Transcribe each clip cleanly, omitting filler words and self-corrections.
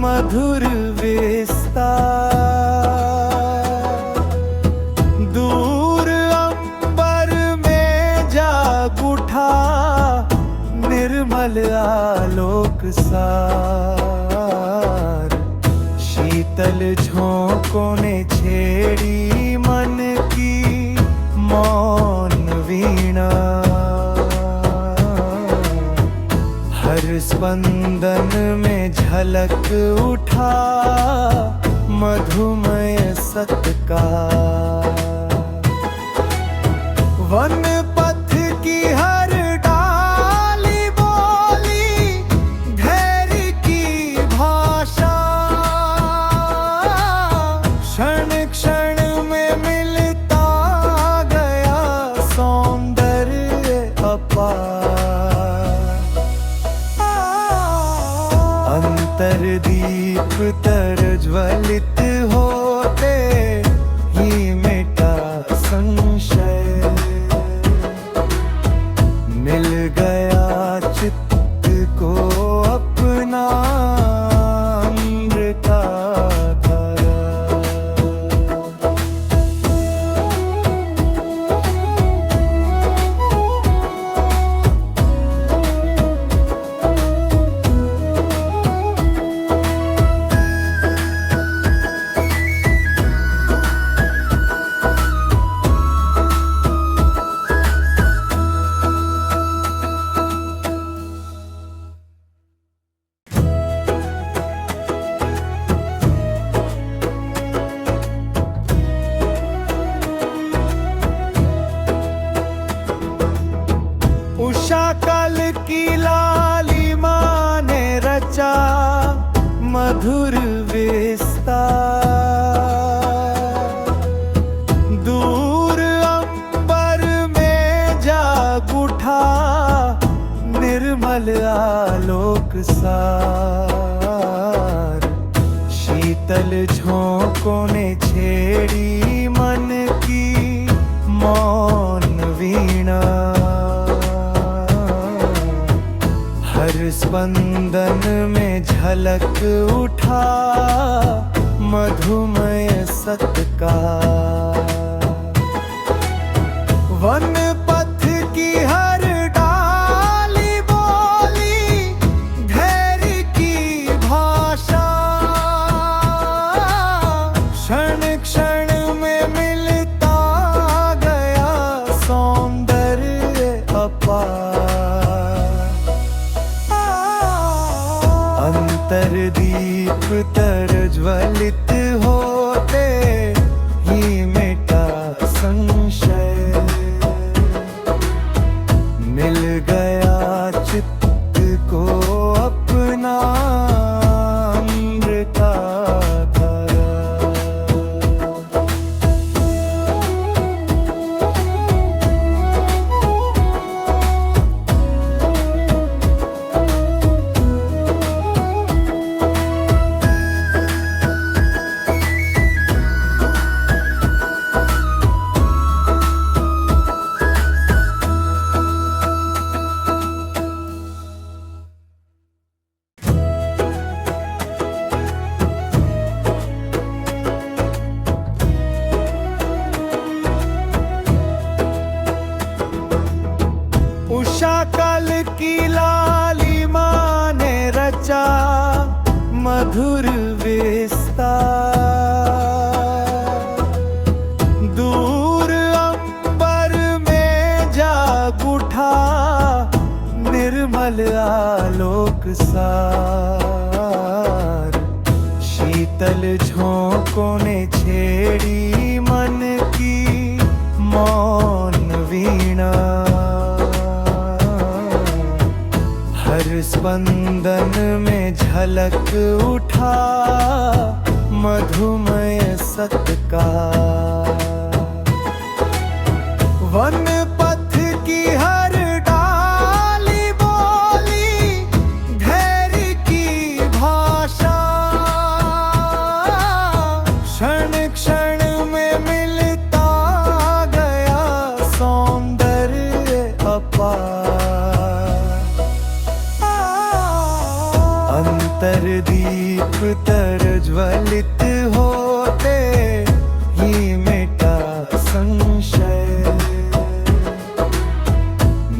मधुर विस्तार। दूर अंबर में जाग उठा निर्मल आलोक सार। शीतल झोंकों ने छेड़ी मन की मौन वीणा। हर स्पंदन में झलक उठा मधुमय सत्कार। वन पथ की हर डाली बोली धैर्य की भाषा। क्षण क्षण में मिलता गया सौंदर्य अपार। अंतरदीप तरज्वलित होते ही मिटा संशय। मिल गया चित्त को अपना अमृत का धारा। उषा कल की लालिमा ने रचा मधुर विस्तार। दूर अंबर में जाग उठा निर्मल आलोक सार। शीतल झोंकों ने छेड़ी मन की मौन वीणा। हर स्पंदन में झलक उठा मधुमय सत्कार। वन पथ की हर डाली बोली धैर्य की भाषा। क्षण क्षण में मिलता गया सौंदर्य अपार। अंतरदीप तरज्वलित होते ही मिटा संशय। मिल गया चित्त को अपना अमृत का धारा। उषा कल की लालिमा ने रचा मधुर विस्तार। दूर अंबर में जाग उठा निर्मल आलोक सार। शीतल झोंकों ने छेड़ी मन की मौन वीणा। हर स्पंदन में झलक उठा मधुमय सत्कार। वन पथ की हर डाली बोली धैर्य की भाषा। क्षण क्षण में मिलता गया सौंदर्य अपार। अंतरदीप तरज्वलित होते ही मिटा संशय,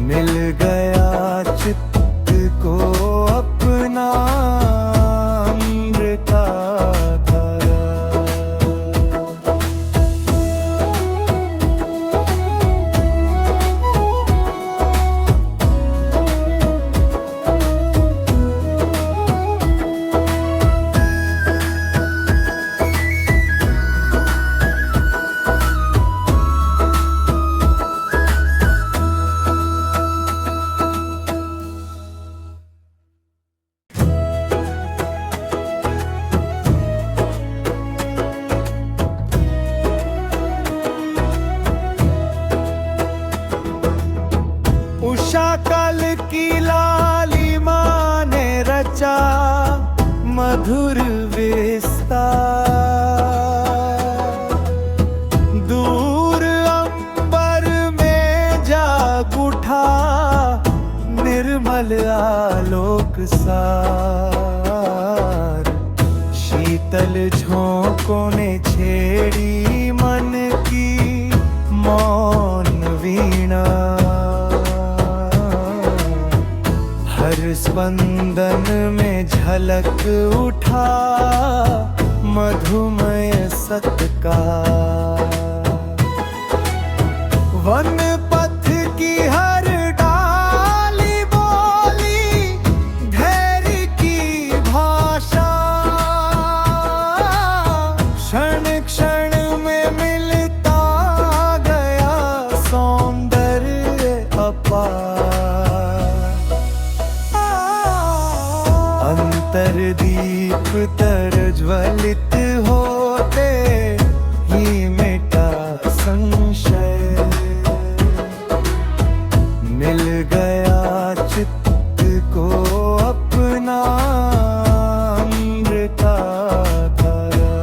मिल गया चित्त को अपना अमृता धारा। उषा कल की लालिमा ने रचा मधुर विस्तार, दूर अंबर में जाग उठा निर्मल आलोक सार। शीतल झोंकों ने छेड़ी मन की मौन वीणा, हर स्पंदन में झलक उठा मधुमय सत्कार। वन पथ की हर डाली बोली धैर्य की भाषा, क्षण क्षण में मिलता गया सौंदर्य अपार। अंतरदीप तरज्वलित होते ही मिटा संशय, मिल गया चित्त को अपना अमृता धारा।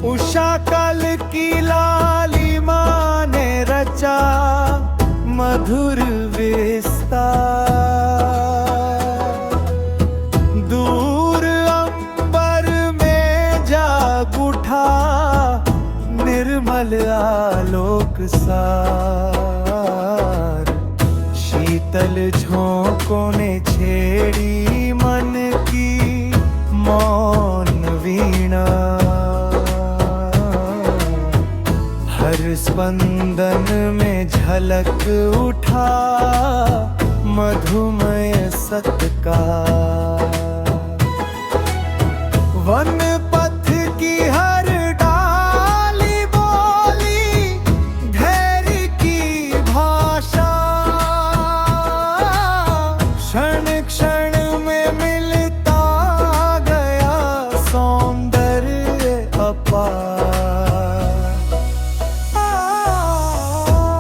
उषा कल की लालिमा ने रचा मधुर विस्तार, दूर अंबर में जाग उठा निर्मल आलोक सार। शीतल झोंकों ने छेड़ी मन की मौन वीणा, हर स्पंदन में झलक उठा मधुमय सत्कार। वन पथ की हर डाली बोली धैर्य की भाषा, क्षण क्षण में मिलता गया सौंदर्य अपार।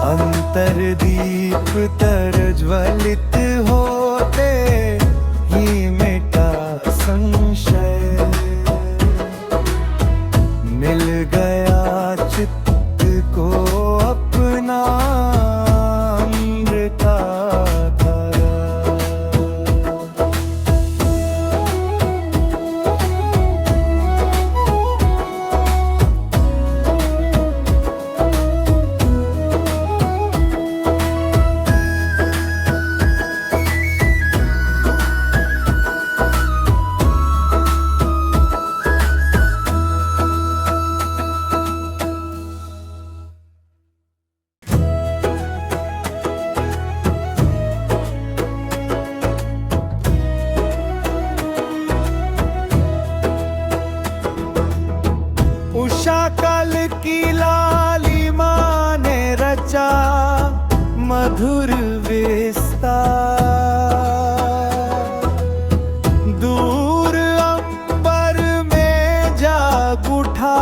अंतरदीप तरज्वलित होते ही मिटा संशय, मिल गया चित्त को अपना अमृता धारा। मधुर विस्तार। दूर अंबर में जाग उठा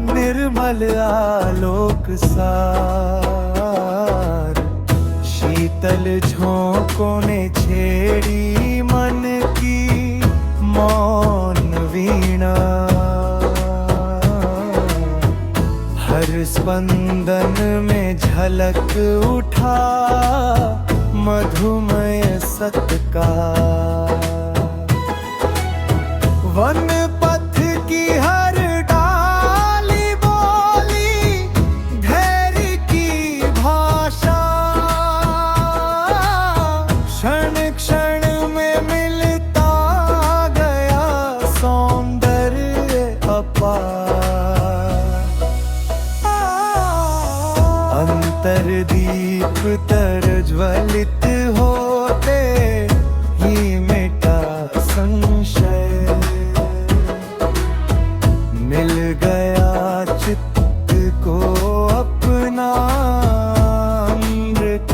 निर्मल आलोक सार। शीतल झोंकों ने छेड़ी मन की मौन वीणा। हर स्पंदन में झलक उठा मधुमय सत्कार। वन पथ की हर डाली बोली धैर्य की भाषा। क्षण क्षण में मिलता गया सौंदर्य अपार। अंतरदीप तरज्वलित होते ही मिटा संशय। मिल गया चित्त को अपना अमृताधारा।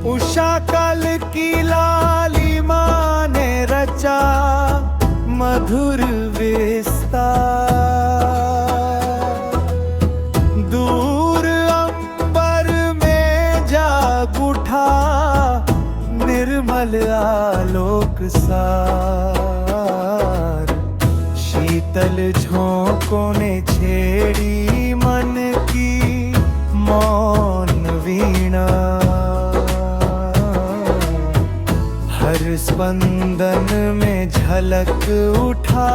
उषा कल की लालिमा ने रचा मधुर विस्तार। दूर अंबर में जाग उठा निर्मल आलोक सार। शीतल झोंकों ने छेड़ी मन की मौन वीणा। हर स्पंदन में झलक उठा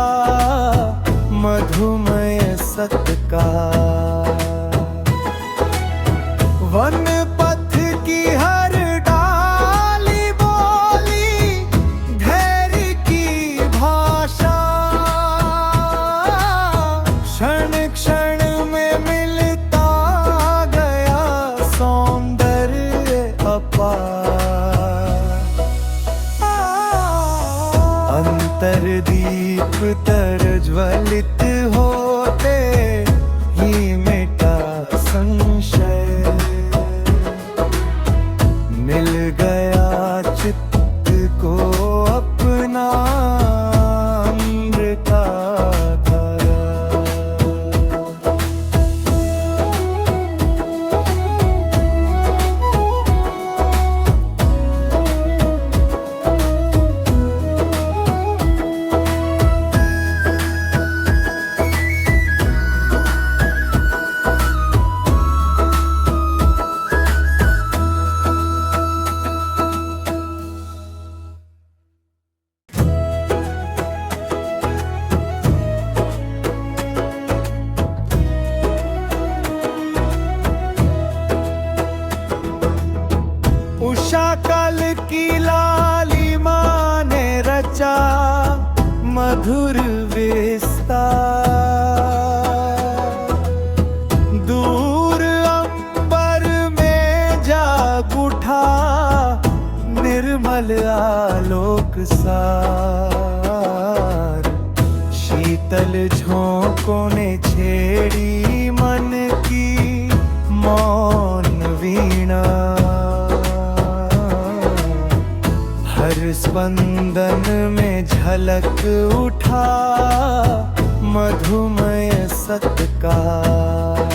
मधुमय सत्कार। वन पथ की हर डाली बोली धैर्य की भाषा। क्षण क्षण में मिलता गया सौंदर्य अपार। अंतरदीप तरज्वलित होते ही मिटा संशय। मिल गया चित्त को अपना अमृताधारा। उषा कल की लालिमा ने रचा मधुर विस्तार। दूर अंबर में जाग उठा निर्मल आलोक सार। शीतल झोंकों ने छेड़ी मन की मौन वीणा। हर स्पंदन में झलक उठा मधुमय सत्कार।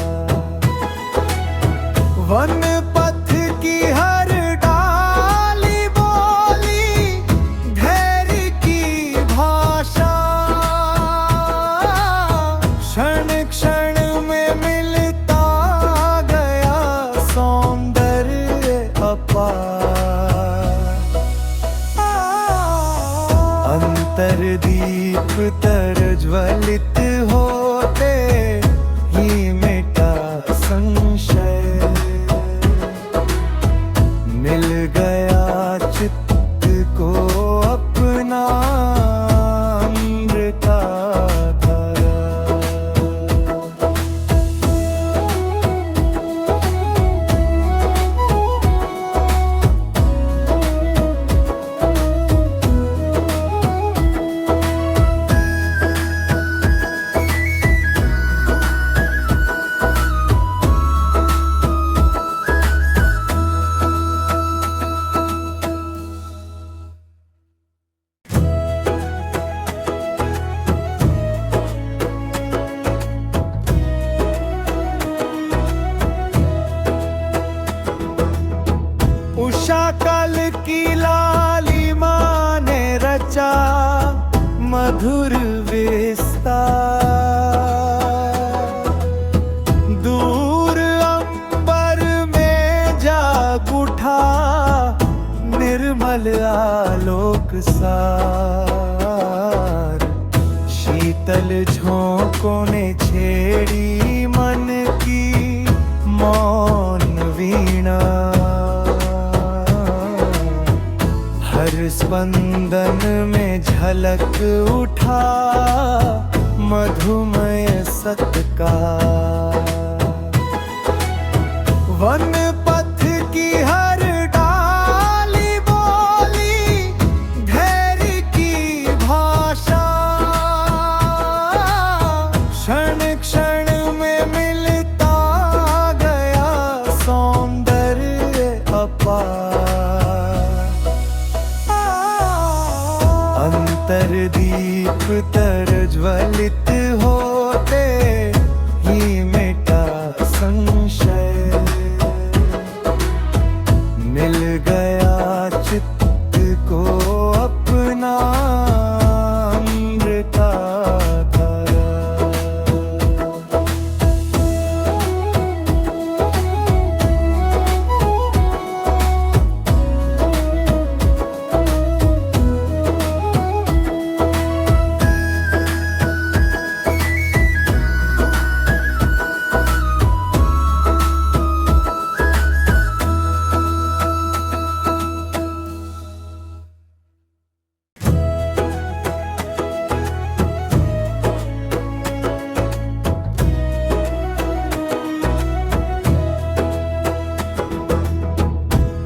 वन पथ की हर डाली बोली धैर्य की भाषा। क्षण क्षण में मिलता गया सौंदर्य अपार। अंतरदीप दीप प्रज्वलित होते ही मिटा संशय। मिल गया चित्त को अपना अमृत धारा। उषा कल की लालिमा ने रचा मधुर विस्तार। दूर अंबर में जाग उठा निर्मल आलोक सार। शीतल झोंकों ने छेड़ी मन की मौन वीणा। हर स्पंदन में झलक उठा मधुमय सत्कार। वन पथ की हर डाली बोली धैर्य की भाषा। क्षण क्षण में मिलता गया सौंदर्य अपार। अंतर्दीप प्रज्वलित होते ही मिटा संशय। मिल गया चित्त को अपना अमृत धारा।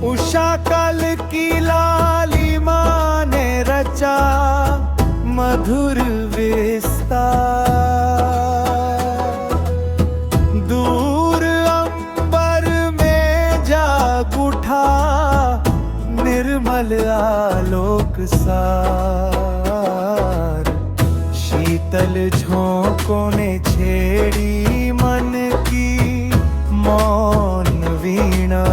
उषा कल की लालिमा ने रचा मधुर विस्तार। दूर अंबर में जाग उठा निर्मल आलोक सार। शीतल झोंकों ने छेड़ी मन की मौन वीणा।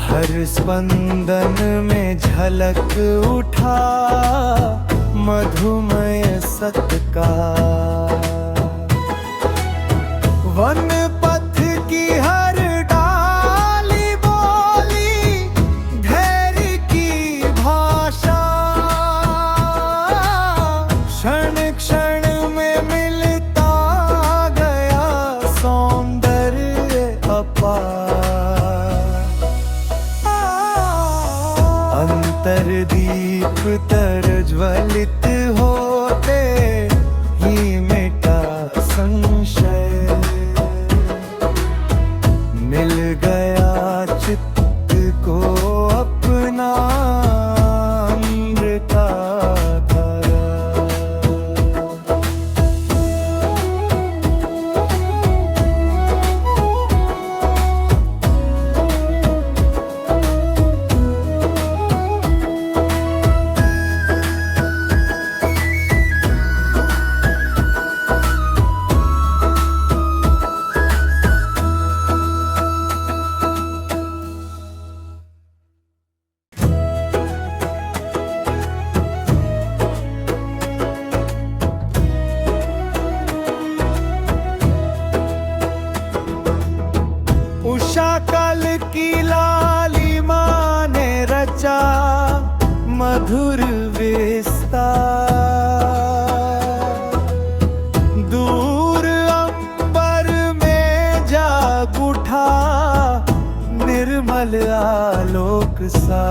हर स्पंदन में झलक उठा मधुमय सत्कार। वन पथ की हर डाली बोली धैर्य की भाषा। क्षण क्षण में मिलता गया सौंदर्य अपार। अंतर्दीप प्रज्वलित होते ही मिटा संशय। मिल गया चित्त को अपना अमृत धारा। मधुर विस्तार। दूर अंबर में जाग उठा निर्मल आलोक सार।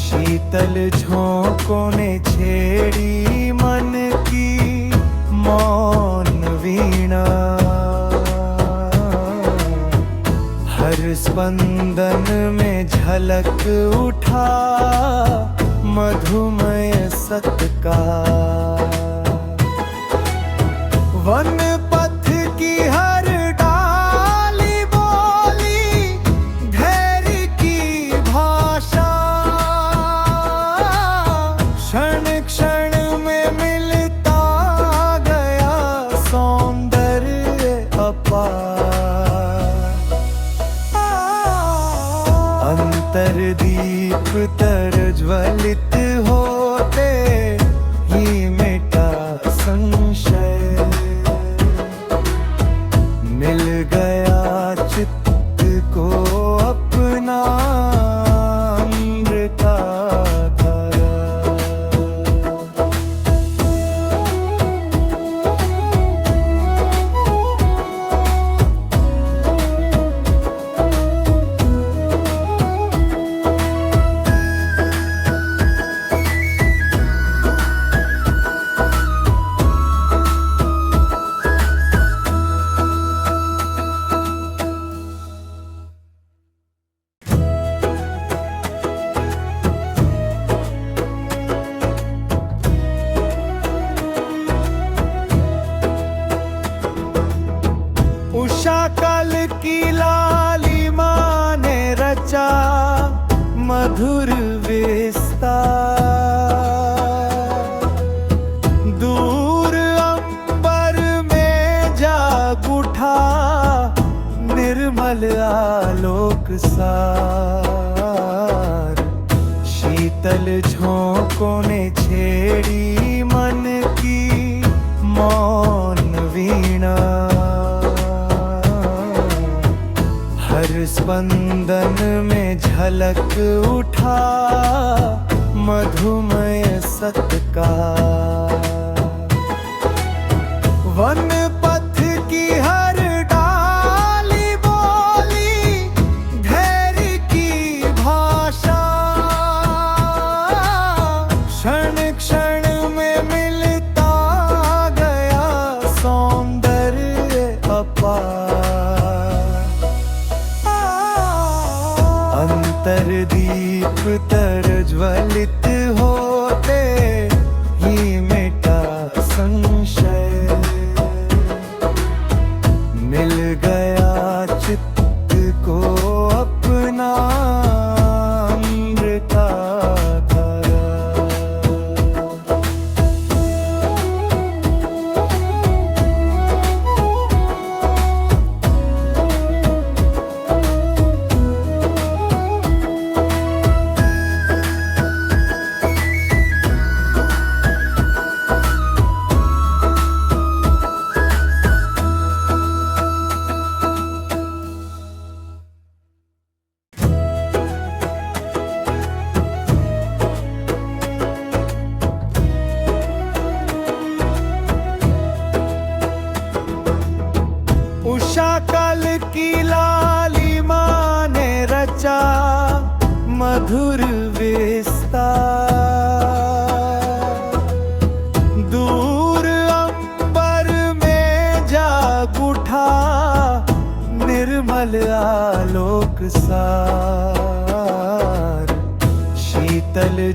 शीतल झोंकों ने छेड़ी मन की मौन वीणा। हर स्पंदन में झलक उठा मधुमय सत्कार। वन पथ की हर डाली बोली धैर्य की भाषा। क्षण क्षण में मिलता गया सौंदर्य अपार। अंतरदीप तरज्वलित होते ही मिटा संशय। मिल गया चित्त को अपना अमृत का धारा। उषा कल की लालिमा ने रचा मधुर विस्तार। दूर अंबर में जाग उठा निर्मल आलोक सार। शीतल झोंकों ने छेड़ी मन की मौन वीणा। हर स्पंदन में झलक उठा मधुमय सत्कार। वन पथ की हर डाली बोली धैर्य की भाषा। क्षण क्षण में मिलता गया सौंदर्य अपार। अंतरदीप तरज्वलित होते ही मिटा संशय। मिल गया चित्त को अपना अमृत का धारा। उषा कल की लालिमा ने रचा मधुर विस्तार। दूर अंबर में जाग उठा निर्मल आलोक सार। शीतल